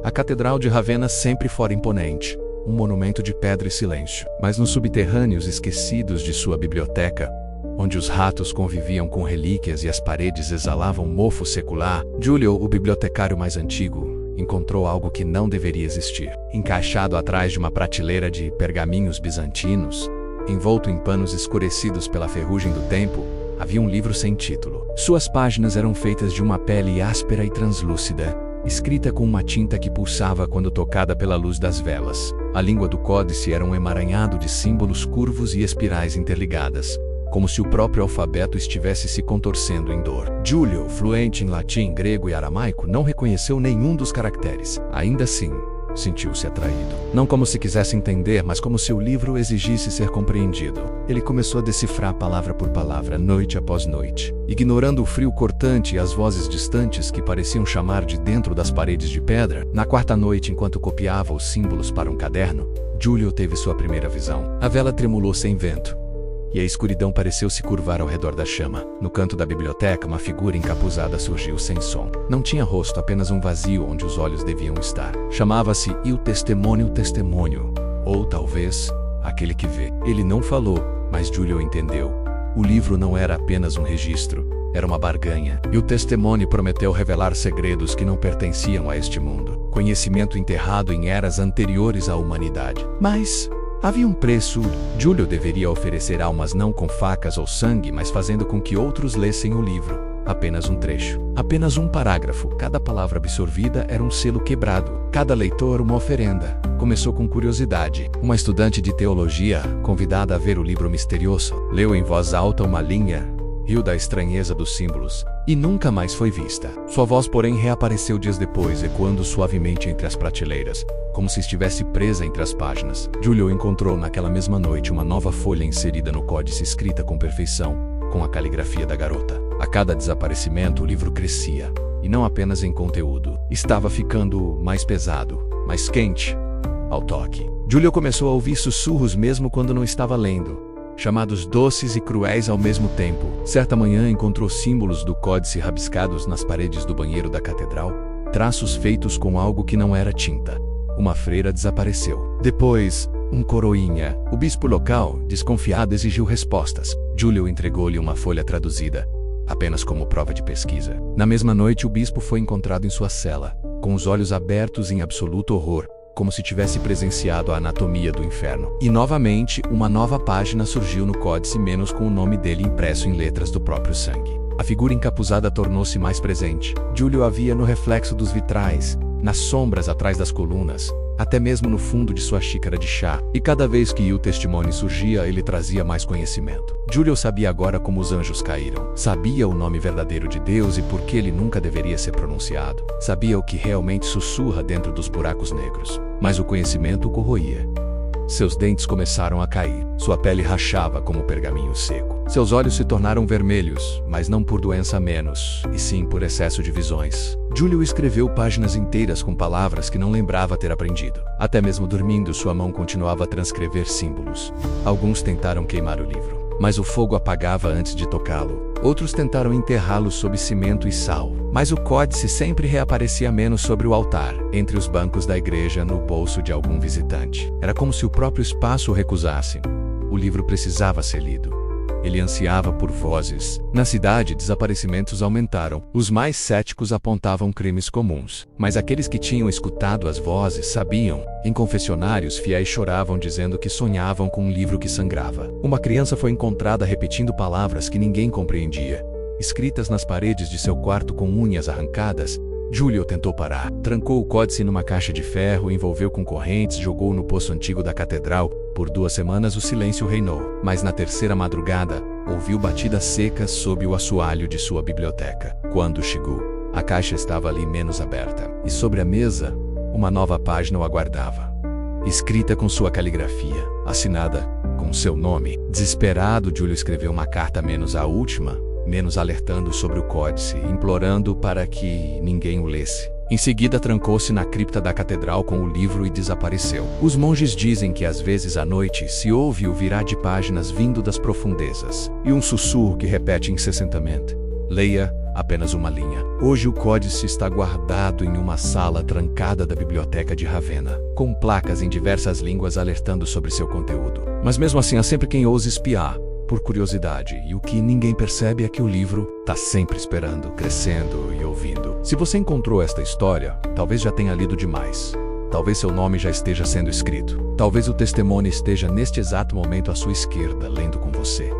A Catedral de Ravenna sempre fora imponente, um monumento de pedra e silêncio. Mas nos subterrâneos esquecidos de sua biblioteca, onde os ratos conviviam com relíquias e as paredes exalavam mofo secular, Giulio, o bibliotecário mais antigo, encontrou algo que não deveria existir. Encaixado atrás de uma prateleira de pergaminhos bizantinos, envolto em panos escurecidos pela ferrugem do tempo, havia um livro sem título. Suas páginas eram feitas de uma pele áspera e translúcida, escrita com uma tinta que pulsava quando tocada pela luz das velas. A língua do códice era um emaranhado de símbolos curvos e espirais interligadas, como se o próprio alfabeto estivesse se contorcendo em dor. Giulio, fluente em latim, grego e aramaico, não reconheceu nenhum dos caracteres. Ainda assim, sentiu-se atraído. Não como se quisesse entender, mas como se o livro exigisse ser compreendido. Ele começou a decifrar palavra por palavra, noite após noite. Ignorando o frio cortante e as vozes distantes que pareciam chamar de dentro das paredes de pedra, na quarta noite, enquanto copiava os símbolos para um caderno, Giulio teve sua primeira visão. A vela tremulou sem vento, e a escuridão pareceu se curvar ao redor da chama. No canto da biblioteca, uma figura encapuzada surgiu sem som. Não tinha rosto, apenas um vazio onde os olhos deviam estar. Chamava-se Il Testemunho, ou talvez, aquele que vê. Ele não falou, mas Giulio entendeu. O livro não era apenas um registro, era uma barganha. E o testemunho prometeu revelar segredos que não pertenciam a este mundo. Conhecimento enterrado em eras anteriores à humanidade. Mas havia um preço. Giulio deveria oferecer almas não com facas ou sangue, mas fazendo com que outros lessem o livro. Apenas um trecho. Apenas um parágrafo. Cada palavra absorvida era um selo quebrado. Cada leitor uma oferenda. Começou com curiosidade. Uma estudante de teologia, convidada a ver o livro misterioso, leu em voz alta uma linha, riu da estranheza dos símbolos, e nunca mais foi vista. Sua voz, porém, reapareceu dias depois, ecoando suavemente entre as prateleiras, como se estivesse presa entre as páginas. Giulio encontrou naquela mesma noite uma nova folha inserida no códice, escrita com perfeição, com a caligrafia da garota. A cada desaparecimento, o livro crescia, e não apenas em conteúdo. Estava ficando mais pesado, mais quente, ao toque. Giulio começou a ouvir sussurros mesmo quando não estava lendo, chamados doces e cruéis ao mesmo tempo. Certa manhã encontrou símbolos do códice rabiscados nas paredes do banheiro da catedral, traços feitos com algo que não era tinta. Uma freira desapareceu. Depois, um coroinha. O bispo local, desconfiado, exigiu respostas. Giulio entregou-lhe uma folha traduzida, apenas como prova de pesquisa. Na mesma noite, o bispo foi encontrado em sua cela, com os olhos abertos em absoluto horror, como se tivesse presenciado a anatomia do inferno. E novamente, uma nova página surgiu no códice, menos com o nome dele impresso em letras do próprio sangue. A figura encapuzada tornou-se mais presente. Giulio a via no reflexo dos vitrais, nas sombras atrás das colunas, até mesmo no fundo de sua xícara de chá. E cada vez que o testemunho surgia, ele trazia mais conhecimento. Giulio sabia agora como os anjos caíram. Sabia o nome verdadeiro de Deus e por que ele nunca deveria ser pronunciado. Sabia o que realmente sussurra dentro dos buracos negros. Mas o conhecimento o corroía. Seus dentes começaram a cair. Sua pele rachava como pergaminho seco. Seus olhos se tornaram vermelhos, mas não por doença menos, e sim por excesso de visões. Giulio escreveu páginas inteiras com palavras que não lembrava ter aprendido. Até mesmo dormindo, sua mão continuava a transcrever símbolos. Alguns tentaram queimar o livro, mas o fogo apagava antes de tocá-lo. Outros tentaram enterrá-lo sob cimento e sal, mas o códice sempre reaparecia menos sobre o altar, entre os bancos da igreja, no bolso de algum visitante. Era como se o próprio espaço o recusasse. O livro precisava ser lido. Ele ansiava por vozes. Na cidade, desaparecimentos aumentaram. Os mais céticos apontavam crimes comuns, mas aqueles que tinham escutado as vozes sabiam. Em confessionários, fiéis choravam dizendo que sonhavam com um livro que sangrava. Uma criança foi encontrada repetindo palavras que ninguém compreendia, escritas nas paredes de seu quarto com unhas arrancadas. Giulio tentou parar. Trancou o códice numa caixa de ferro, envolveu com correntes, jogou no poço antigo da catedral. Por 2 semanas o silêncio reinou, mas na terceira madrugada, ouviu batidas secas sob o assoalho de sua biblioteca. Quando chegou, a caixa estava ali menos aberta, e sobre a mesa, uma nova página o aguardava. Escrita com sua caligrafia, assinada com seu nome. Desesperado, Giulio escreveu uma carta menos a última, menos alertando sobre o códice, implorando para que ninguém o lesse. Em seguida, trancou-se na cripta da catedral com o livro e desapareceu. Os monges dizem que às vezes à noite se ouve o virar de páginas vindo das profundezas, e um sussurro que repete incessantemente: leia, apenas uma linha. Hoje o códice está guardado em uma sala trancada da biblioteca de Ravenna, com placas em diversas línguas alertando sobre seu conteúdo. Mas mesmo assim há sempre quem ouse espiar, por curiosidade, e o que ninguém percebe é que o livro está sempre esperando, crescendo e ouvindo. Se você encontrou esta história, talvez já tenha lido demais. Talvez seu nome já esteja sendo escrito. Talvez o testemunho esteja neste exato momento à sua esquerda, lendo com você.